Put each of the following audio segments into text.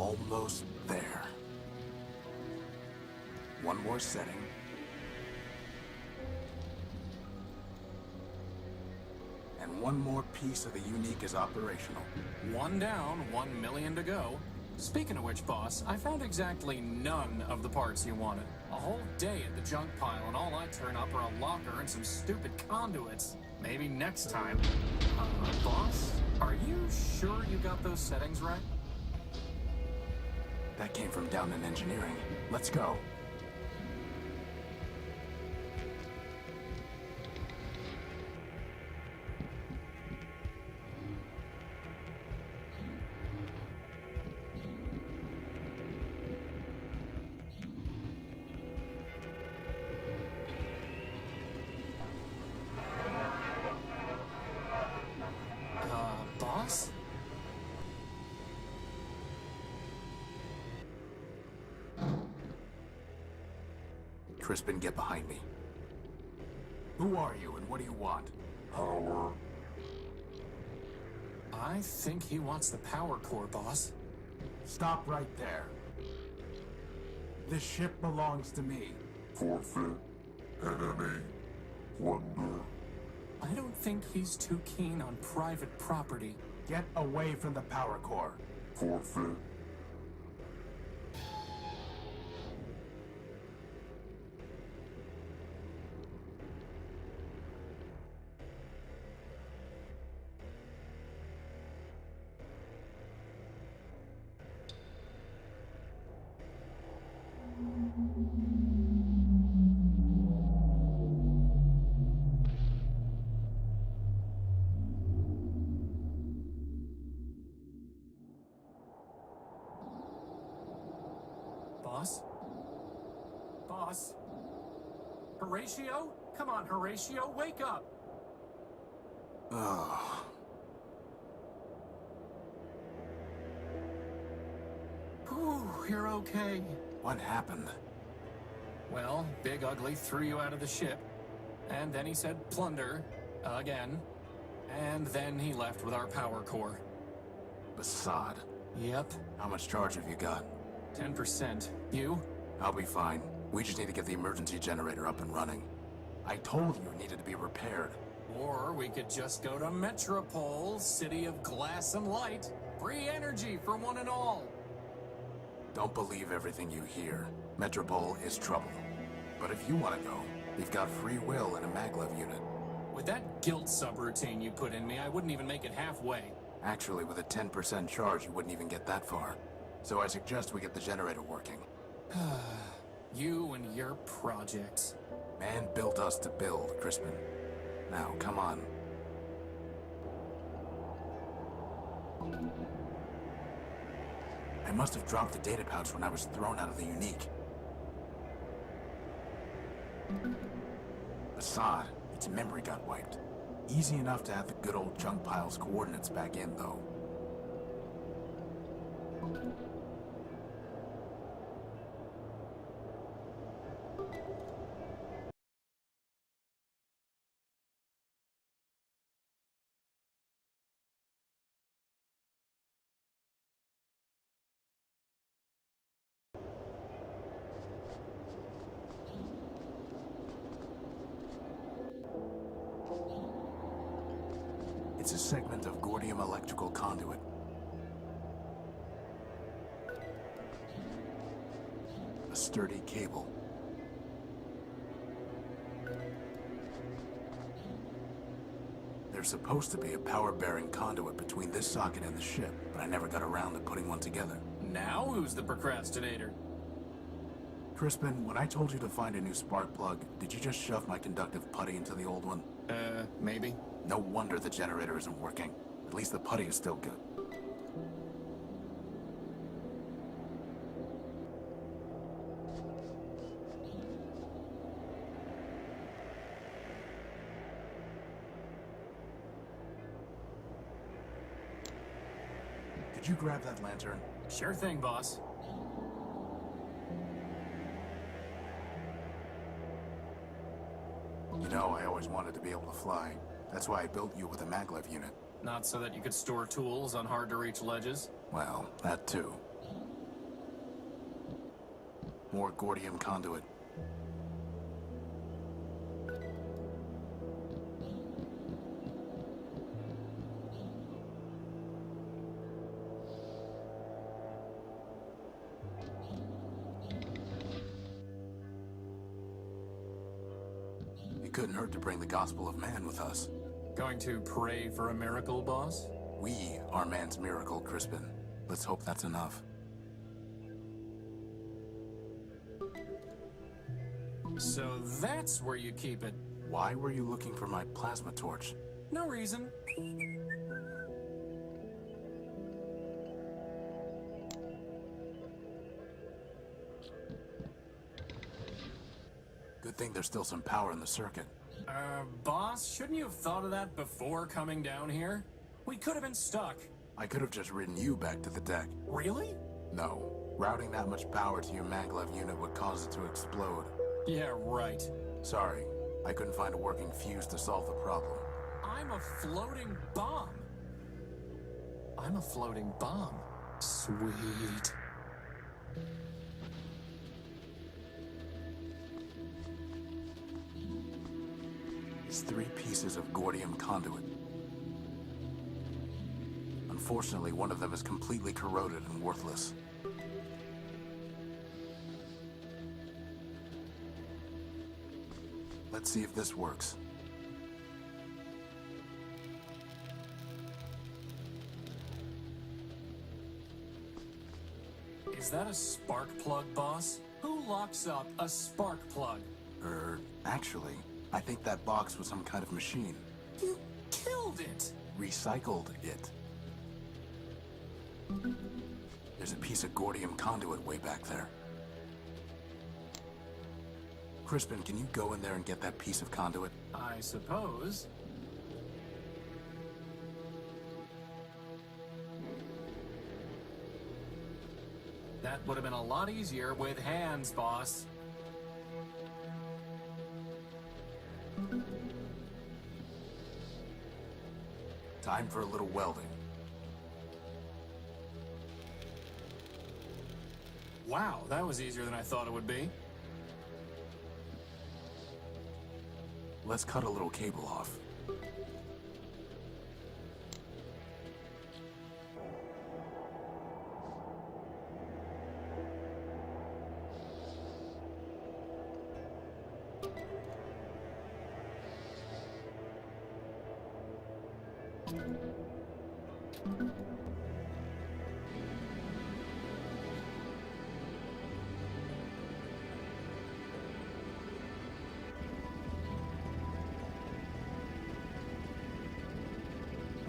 Almost there. One more setting. And one more piece of the unique is operational. One down, 1 million to go. Speaking of which, boss, I found exactly none of the parts you wanted. A whole day at the junk pile, and all I turn up are a locker and some stupid conduits. Maybe next time. Boss, are you sure you got those settings right? That came from down in engineering. Let's go. Boss? Crispin, get behind me. Who are you and what do you want? Power. I think he wants the power core, boss. Stop right there. This ship belongs to me. Forfeit. Enemy. Plunder. I don't think he's too keen on private property. Get away from the power core. Forfeit. Boss? Boss? Horatio? Come on, Horatio, wake up! Oh. Whew, you're okay. What happened? Well, Big Ugly threw you out of the ship. And then he said plunder. Again. And then he left with our power core. Basad. Yep. How much charge have you got? 10%. You? I'll be fine. We just need to get the emergency generator up and running. I told you it needed to be repaired. Or we could just go to Metropole, city of glass and light. Free energy for one and all. Don't believe everything you hear. Metropole is trouble. But if you want to go, you've got free will in a maglev unit. With that guilt subroutine you put in me, I wouldn't even make it halfway. Actually, with a 10% charge, you wouldn't even get that far. So I suggest we get the generator working. You and your projects. Man built us to build, Crispin. Now, come on. I must have dropped the data pouch when I was thrown out of the unique. Assad, its memory got wiped. Easy enough to add the good old junk pile's coordinates back in, though. It's a segment of Gordium electrical conduit. A sturdy cable. There's supposed to be a power-bearing conduit between this socket and the ship, but I never got around to putting one together. Now who's the procrastinator? Crispin, when I told you to find a new spark plug, did you just shove my conductive putty into the old one? Maybe. No wonder the generator isn't working. At least the putty is still good. Could you grab that lantern? Sure thing, boss. You know, I always wanted to be able to fly. That's why I built you with a maglev unit. Not so that you could store tools on hard-to-reach ledges? Well, that too. More Gordium conduit. It couldn't hurt to bring the gospel of man with us. Going to pray for a miracle, boss? We are man's miracle, Crispin. Let's hope that's enough. So that's where you keep it. Why were you looking for my plasma torch? No reason. Good thing there's still some power in the circuit. Boss, shouldn't you have thought of that before coming down here? We could have been stuck. I could have just ridden you back to the deck. Really? No. Routing that much power to your maglev unit would cause it to explode. Yeah, right. Sorry, I couldn't find a working fuse to solve the problem. I'm a floating bomb. I'm a floating bomb. Sweet. It's 3 pieces of Gordium conduit. Unfortunately, one of them is completely corroded and worthless. Let's see if this works. Is that a spark plug, boss? Who locks up a spark plug? Actually, I think that box was some kind of machine. You killed it! Recycled it. There's a piece of Gordium conduit way back there. Crispin, can you go in there and get that piece of conduit? I suppose. That would have been a lot easier with hands, boss. Time for a little welding. Wow, that was easier than I thought it would be. Let's cut a little cable off.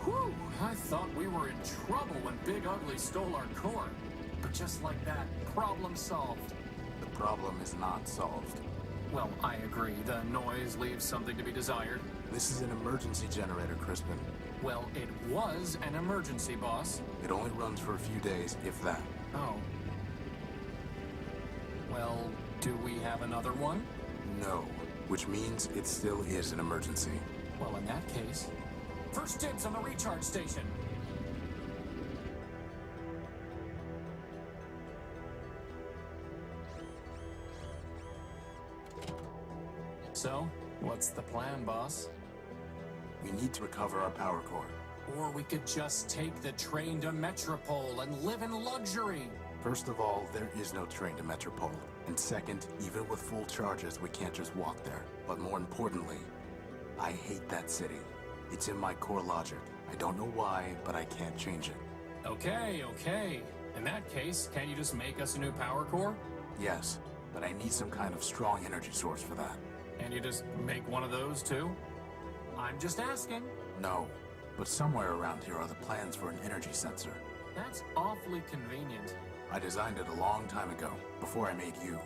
Whew, I thought we were in trouble when Big Ugly stole our core. But just like that, problem solved. The problem is not solved. Well, I agree. The noise leaves something to be desired. This is an emergency generator, Crispin. Well, it was an emergency, boss. It only runs for a few days, if that. Oh. Well, do we have another one? No, which means it still is an emergency. Well, in that case, first dibs on the recharge station. So, what's the plan, boss? We need to recover our power core. Or we could just take the train to Metropole and live in luxury. First of all, there is no train to Metropole. And second, even with full charges, we can't just walk there. But more importantly, I hate that city. It's in my core logic. I don't know why, but I can't change it. Okay. In that case, can't you just make us a new power core? Yes, but I need some kind of strong energy source for that. And you just make one of those too? I'm just asking. No, but somewhere around here are the plans for an energy sensor. That's awfully convenient. I designed it a long time ago, before I made you.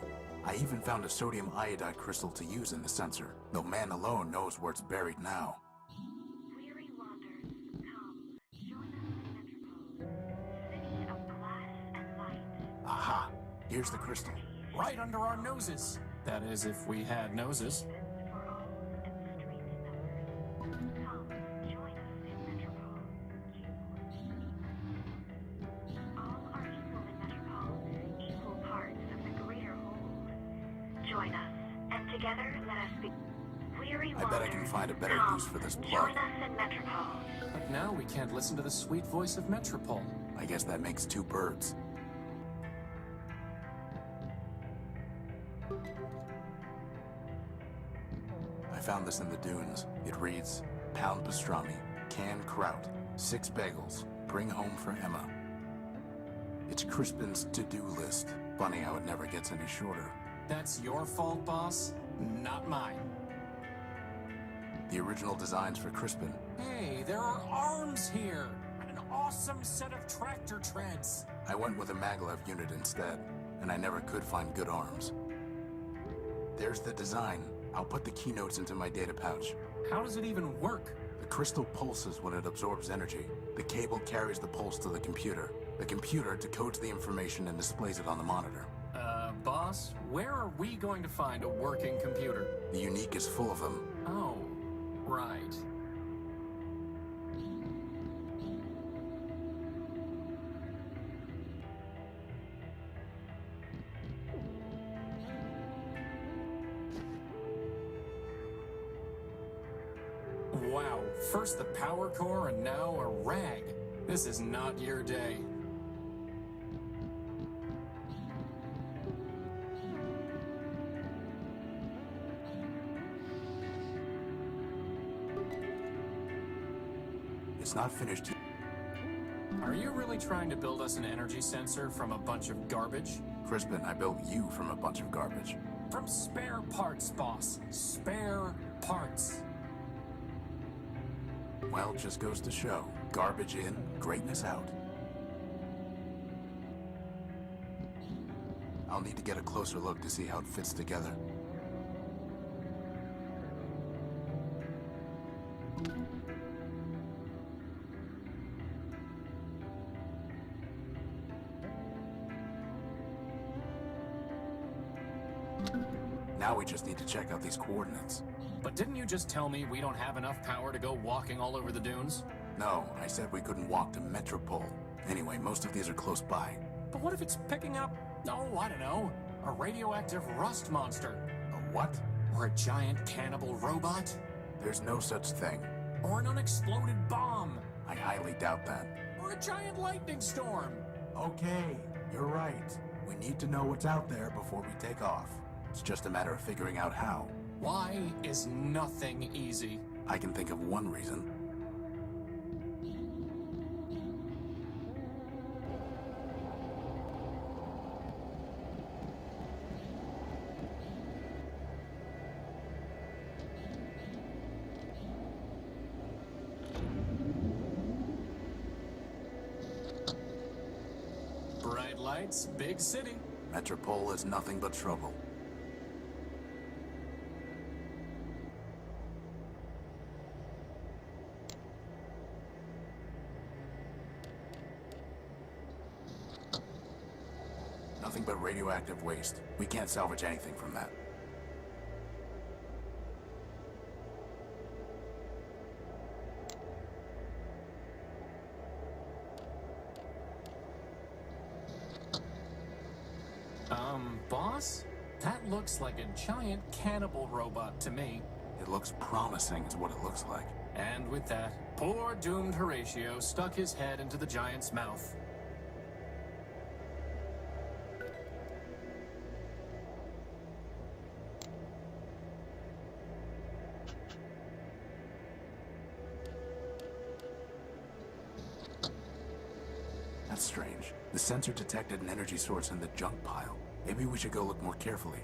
I even found a sodium iodide crystal to use in the sensor, though man alone knows where it's buried now. Weary wanderers, come, join us in Metropole, city of glass and light. Aha! Here's the crystal. Right under our noses. That is, if we had noses. For all and street numbers. Come, join us in Metropole. All are equal in Metropole, equal parts of the greater whole. Together, let us be. Weary I bet I can wanderers, find a better come, use for this plug. join us in Metropole. But now we can't listen to the sweet voice of Metropole. I guess that makes two birds. I found this in the dunes. It reads, pound pastrami, canned kraut, 6 bagels, bring home for Emma. It's Crispin's to-do list. Funny how it never gets any shorter. That's your fault, boss, not mine. The original designs for Crispin. Hey, there are arms here! And an awesome set of tractor treads! I went with a maglev unit instead, and I never could find good arms. There's the design. I'll put the keynotes into my data pouch. How does it even work? The crystal pulses when it absorbs energy. The cable carries the pulse to the computer. The computer decodes the information and displays it on the monitor. Boss, where are we going to find a working computer? The Unique is full of them. Oh, right. Wow, first the power core and now a rag. This is not your day. It's not finished yet. Are you really trying to build us an energy sensor from a bunch of garbage? Crispin, I built you from a bunch of garbage. From spare parts, boss. Spare parts. Well, just goes to show. Garbage in, greatness out. I'll need to get a closer look to see how it fits together. Now we just need to check out these coordinates. But didn't you just tell me we don't have enough power to go walking all over the dunes? No, I said we couldn't walk to Metropole. Anyway, most of these are close by. But what if it's picking up, oh, I don't know, a radioactive rust monster? A what? Or a giant cannibal robot? There's no such thing. Or an unexploded bomb? I highly doubt that. Or a giant lightning storm? Okay, you're right. We need to know what's out there before we take off. It's just a matter of figuring out how. Why is nothing easy? I can think of one reason. Bright lights, big city. Metropole is nothing but trouble. Nothing but radioactive waste. We can't salvage anything from that. Boss? That looks like a giant cannibal robot to me. It looks promising is what it looks like. And with that, poor doomed Horatio stuck his head into the giant's mouth. That's strange. The sensor detected an energy source in the junk pile. Maybe we should go look more carefully.